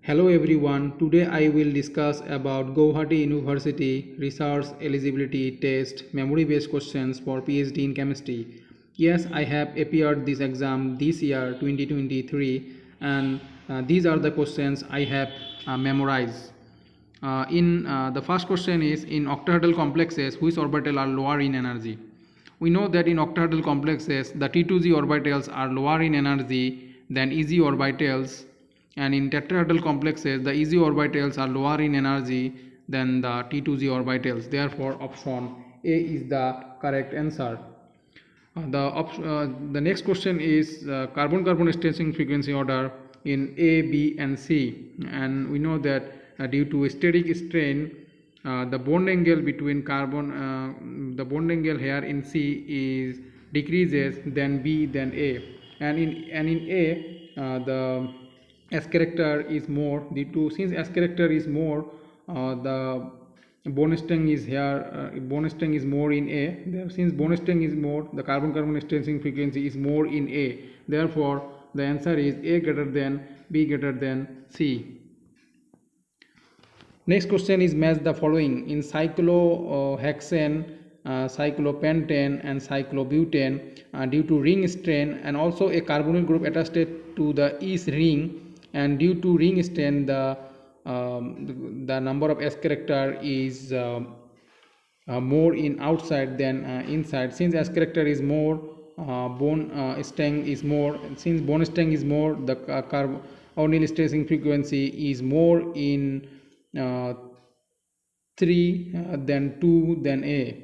Hello everyone, today I will discuss about Gauhati University Research Eligibility Test memory based questions for PhD in Chemistry. Yes, I have appeared this exam this year 2023 and these are the questions I have memorized. The first question is in octahedral complexes which orbital are lower in energy. We know that in octahedral complexes the T2G orbitals are lower in energy than EG orbitals, and in tetrahedral complexes the EG orbitals are lower in energy than the T2G orbitals. Therefore option A is the correct answer. The next question is carbon-carbon stretching frequency order in A, B and C, and we know that due to steric strain the bond angle between the bond angle here in C is decreases than B than A, and in A the S character is more due to since S character is more the bond strength is here bond strength is more in A. Since bond strength is more, the carbon-carbon stretching frequency is more in A. Therefore the answer is A greater than B greater than C. Next question is match the following in cyclohexane, cyclopentane and cyclobutane due to ring strain and also a carbonyl group attached to the each ring, and due to ring strain the number of S character is more in outside than inside. Since S character is more, bone strength is more. Since bone strength is more, the carbonyl stretching frequency is more in 3 than 2 than A.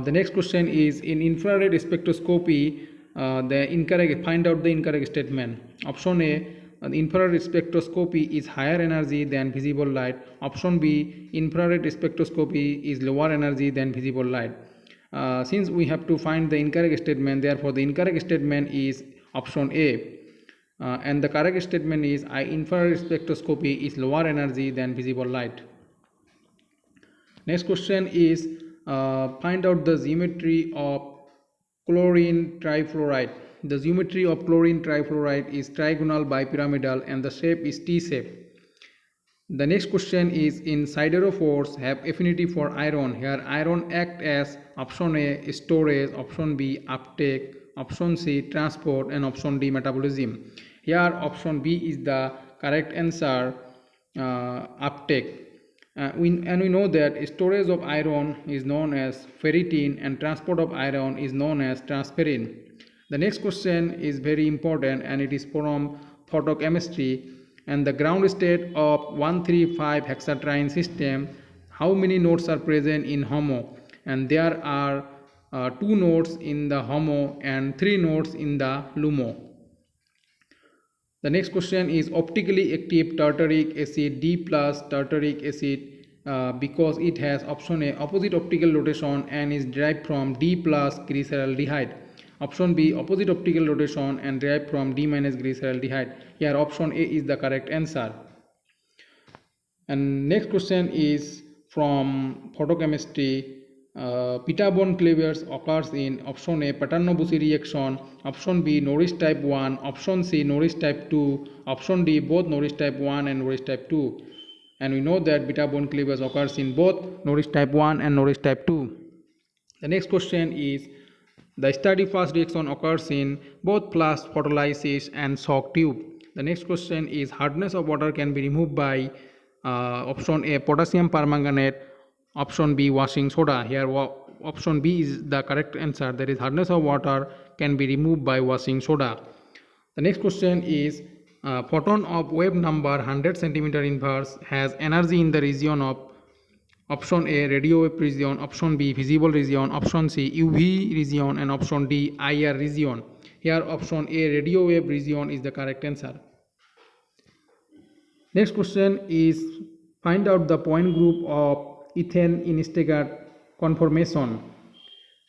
The next question is in infrared spectroscopy find out the incorrect statement. Option A, the infrared spectroscopy is higher energy than visible light. Option B, infrared spectroscopy is lower energy than visible light. Since we have to find the incorrect statement, therefore the incorrect statement is option A. And the correct statement is infrared spectroscopy is lower energy than visible light. Next question is find out the geometry of chlorine trifluoride. The geometry of chlorine trifluoride is trigonal bipyramidal and the shape is T shape. The next question is in siderophores have affinity for iron. Here iron act as option A storage, option B uptake, option C transport and option D metabolism. Here option B is the correct answer, uptake. We know that storage of iron is known as ferritin and transport of iron is known as transferrin. The next question is very important and it is from photochemistry. And the ground state of 135 hexatriene system, how many nodes are present in HOMO? And there are 2 nodes in the HOMO and 3 nodes in the LUMO. The next question is optically active tartaric acid D plus tartaric acid because it has option A opposite optical rotation and is derived from D plus glyceraldehyde. Option B opposite optical rotation and derived from D minus glyceraldehyde. Here option A is the correct answer. And next question is from photochemistry. Beta bond cleavage occurs in option A Paterno-Bussy reaction, option B Norris type 1, option C Norris type 2, option D both Norris type 1 and Norris type 2. And we know that beta bond cleavage occurs in both Norris type 1 and Norris type 2. The next question is the steady fast reaction occurs in both flash photolysis and shock tube. The next question is hardness of water can be removed by option A potassium permanganate, option B washing soda. Here option B is the correct answer, that is hardness of water can be removed by washing soda. The next question is photon of wave number 100 cm inverse has energy in the region of option A radio wave region, option B visible region, option C UV region and option D IR region. Here option A radio wave region is the correct answer. Next question is find out the point group of ethane in staggered conformation.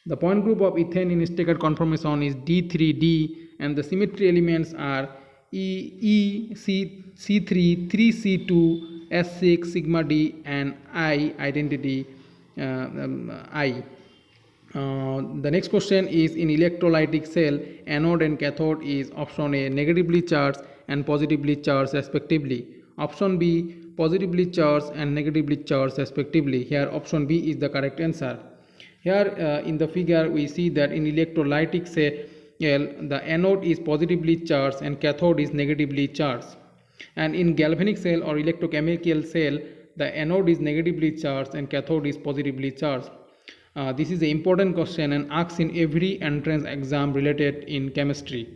The point group of ethane in staggered conformation is D3D and the symmetry elements are C3, 3C2, S6, sigma D and I identity I. The next question is in electrolytic cell anode and cathode is option A negatively charged and positively charged respectively. Option B, positively charged and negatively charged respectively. Here option B is the correct answer. Here in the figure we see that in electrolytic cell the anode is positively charged and cathode is negatively charged, and in galvanic cell or electrochemical cell the anode is negatively charged and cathode is positively charged. This is an important question and asked in every entrance exam related in chemistry.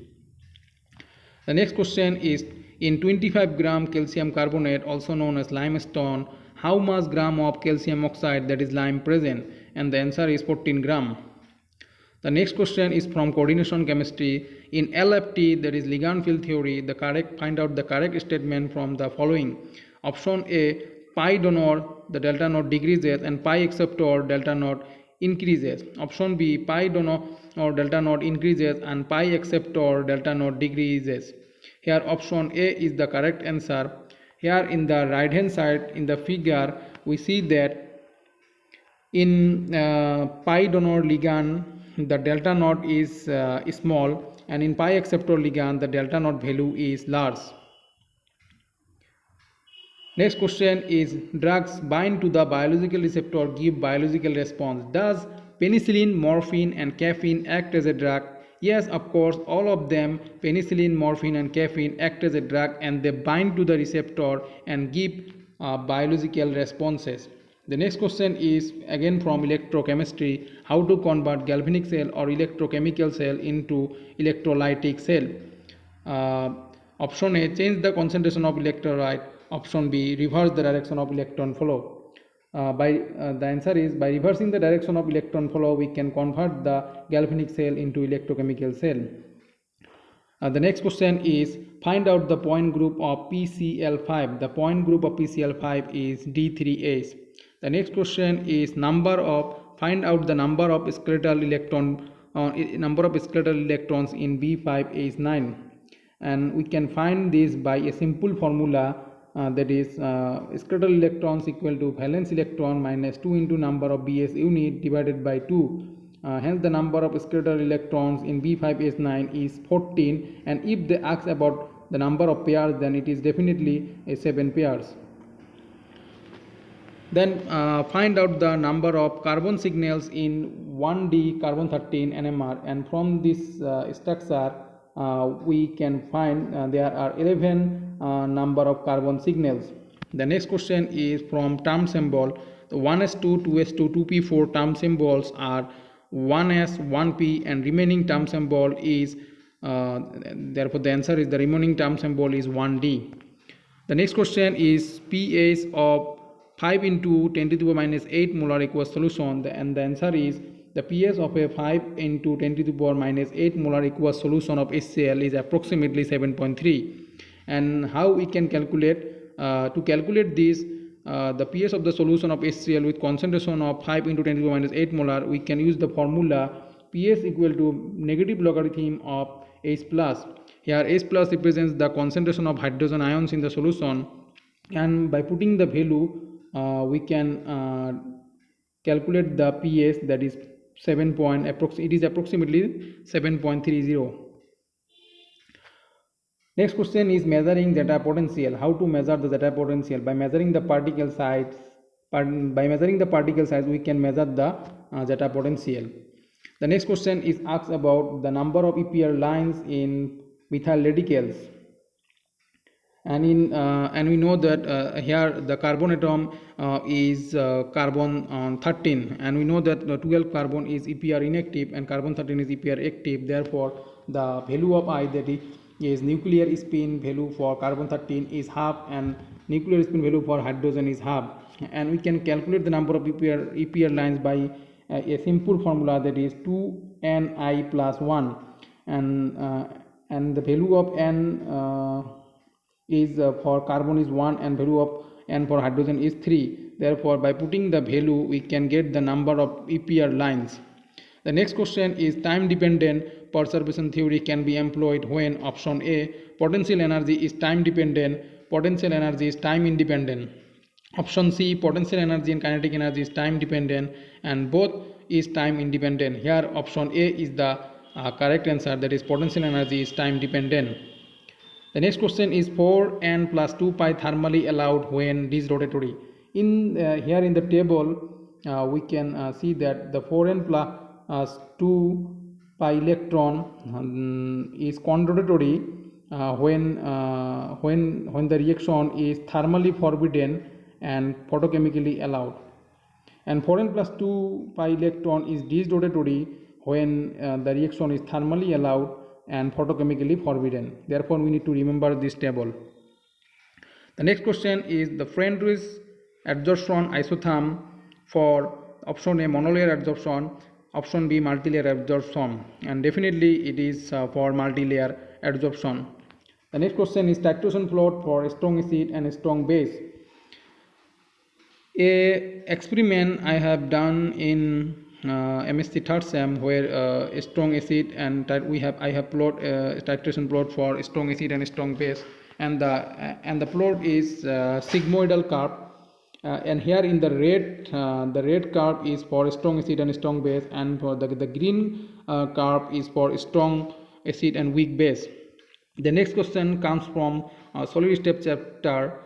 The next question is, in 25 gram calcium carbonate, also known as limestone, how much gram of calcium oxide, that is lime, present? And the answer is 14 gram. The next question is from coordination chemistry. In LFT, that is ligand field theory, find out the correct statement from the following. Option A, pi donor the delta knot decreases and pi acceptor delta knot increases. Option B, pi donor or delta knot increases and pi acceptor delta knot decreases. Here option A is the correct answer. Here in the right hand side in the figure we see that in pi donor ligand the delta knot is small, and in pi acceptor ligand the delta knot value is large. Next question is, drugs bind to the biological receptor, give biological response. Does penicillin, morphine and caffeine act as a drug? Yes, of course, all of them, penicillin, morphine and caffeine, act as a drug and they bind to the receptor and give biological responses. The next question is again from electrochemistry, how to convert galvanic cell or electrochemical cell into electrolytic cell. Option A, change the concentration of electrolyte. Option B, reverse the direction of electron flow. The answer is, by reversing the direction of electron flow we can convert the galvanic cell into electrochemical cell. The next question is, find out the point group of PCl5. The point group of PCl5 is D3H. The next question is, find out the number of skeletal electrons in B5H9, and we can find this by a simple formula, that is skeletal electrons equal to valence electron minus 2 into number of BS unit divided by 2. Hence the number of skeletal electrons in B5H9 is 14, and if they ask about the number of pairs then it is definitely 7 pairs. Then find out the number of carbon signals in 1D carbon 13 NMR, and from this structure we can find there are 11 number of carbon signals. The next question is from term symbol. The 1s2, 2s2, 2p4 term symbols are 1s, 1p, and remaining term symbol is therefore the answer is the remaining term symbol is 1d. The next question is pH of 5 into 10 to the power minus 8 molar aqueous solution, and the answer is the pH of a 5 into 10 to the power minus 8 molar aqueous solution of HCl is approximately 7.3. And how we can calculate? To calculate this, the pH of the solution of HCl with concentration of 5 into 10 to the power minus 8 molar, we can use the formula pH equal to negative logarithm of H plus. Here H plus represents the concentration of hydrogen ions in the solution, and by putting the value we can calculate the pH, that is it is approximately 7.30. Next question is measuring zeta potential. How to measure the zeta potential? By measuring the particle size. By measuring the particle size we can measure the zeta potential. The next question is asked about the number of EPR lines in methyl radicals. And we know that here the carbon atom is carbon 13, and we know that the 12 carbon is EPR inactive and carbon 13 is EPR active. Therefore the value of I, that is nuclear spin value for carbon 13 is half and nuclear spin value for hydrogen is half, and we can calculate the number of EPR lines by a simple formula, that is 2ni plus 1, and the value of n is for carbon is 1 and value of n for hydrogen is 3. Therefore by putting the value we can get the number of EPR lines. The next question is time dependent perturbation theory can be employed when. Option A, potential energy is time dependent, potential energy is time independent. Option C, potential energy and kinetic energy is time dependent and both is time independent. Here option A is the correct answer, that is potential energy is time dependent. The next question is 4n plus 2 pi thermally allowed when this rotatory. In here in the table, we can see that the 4n plus 2 pi electron is contradictory when the reaction is thermally forbidden and photochemically allowed, and 4n plus 2 pi electron is disrotatory when the reaction is thermally allowed and photochemically forbidden. Therefore, we need to remember this table. The next question is the Friendly's adsorption isotherm for option A monolayer adsorption, option B multilayer adsorption, and definitely it is for multilayer adsorption. The next question is titration plot for strong acid and strong base. A experiment I have done in MSc third sem where strong acid and I have plot titration plot for strong acid and strong base, and the plot is sigmoidal curve, and here in the red curve is for strong acid and strong base, and for the green curve is for strong acid and weak base. The next question comes from solid state chapter.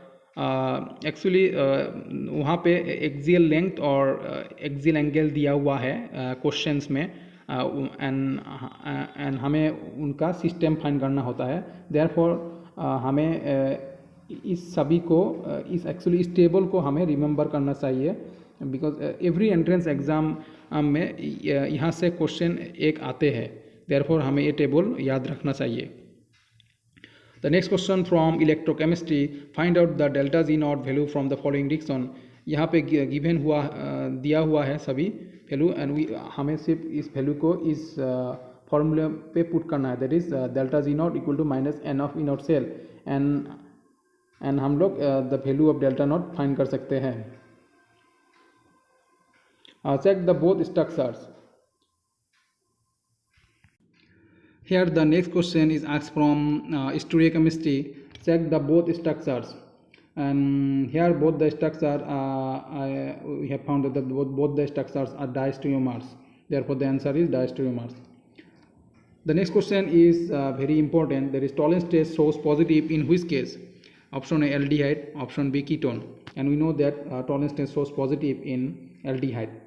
Actually वहाँ पे axial length और axial angle दिया हुआ है questions में, and हमें उनका system find करना होता है. देयरफॉर हमें इस सभी को एक्चुअली इस टेबल को हमें रिमेंबर करना चाहिए, बिकॉज एवरी एंट्रेंस एग्ज़ाम में यहाँ से क्वेश्चन एक आते हैं. देयरफॉर हमें ये टेबल याद रखना चाहिए. The next question from electrochemistry, find out the delta Z0 value from the following reaction. यहाँ पे गिवन हुआ दिया हुआ है सभी वैल्यू, एंड हमें सिर्फ इस वैल्यू को इस फॉर्मूले पे पुट करना है, that is delta Z0 equal to minus n of e naught cell, and हम लोग the value of delta naught find कर सकते हैं. Check the both structures. Here the next question is asked from stereochemistry. Check the both structures, and here both the structures we have found that both the structures are diastereomers. Therefore, the answer is diastereomers. The next question is very important. There is tolerance test shows positive in which case? Option A aldehyde, option B ketone, and we know that tolerance test shows positive in aldehyde.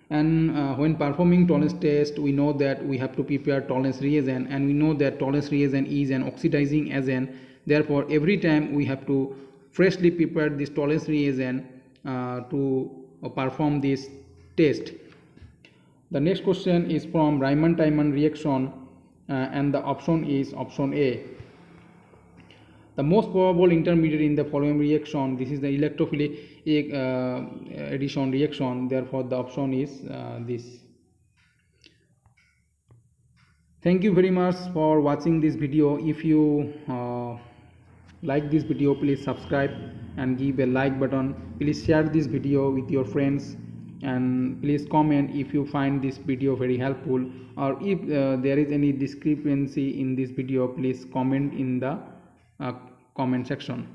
And when performing tolerance test, we know that we have to prepare tolerance reagent, and we know that tolerance reagent is an oxidizing agent. Therefore, every time we have to freshly prepare this tolerance reagent to perform this test. The next question is from Riemann-Tiemann reaction, and the option is option A. The most probable intermediate in the following reaction, this is the electrophilic addition reaction. Therefore, the option is this. Thank you very much for watching this video. If you like this video, please subscribe and give a like button. Please share this video with your friends, and please comment if you find this video very helpful, or if there is any discrepancy in this video, please comment in the comment section.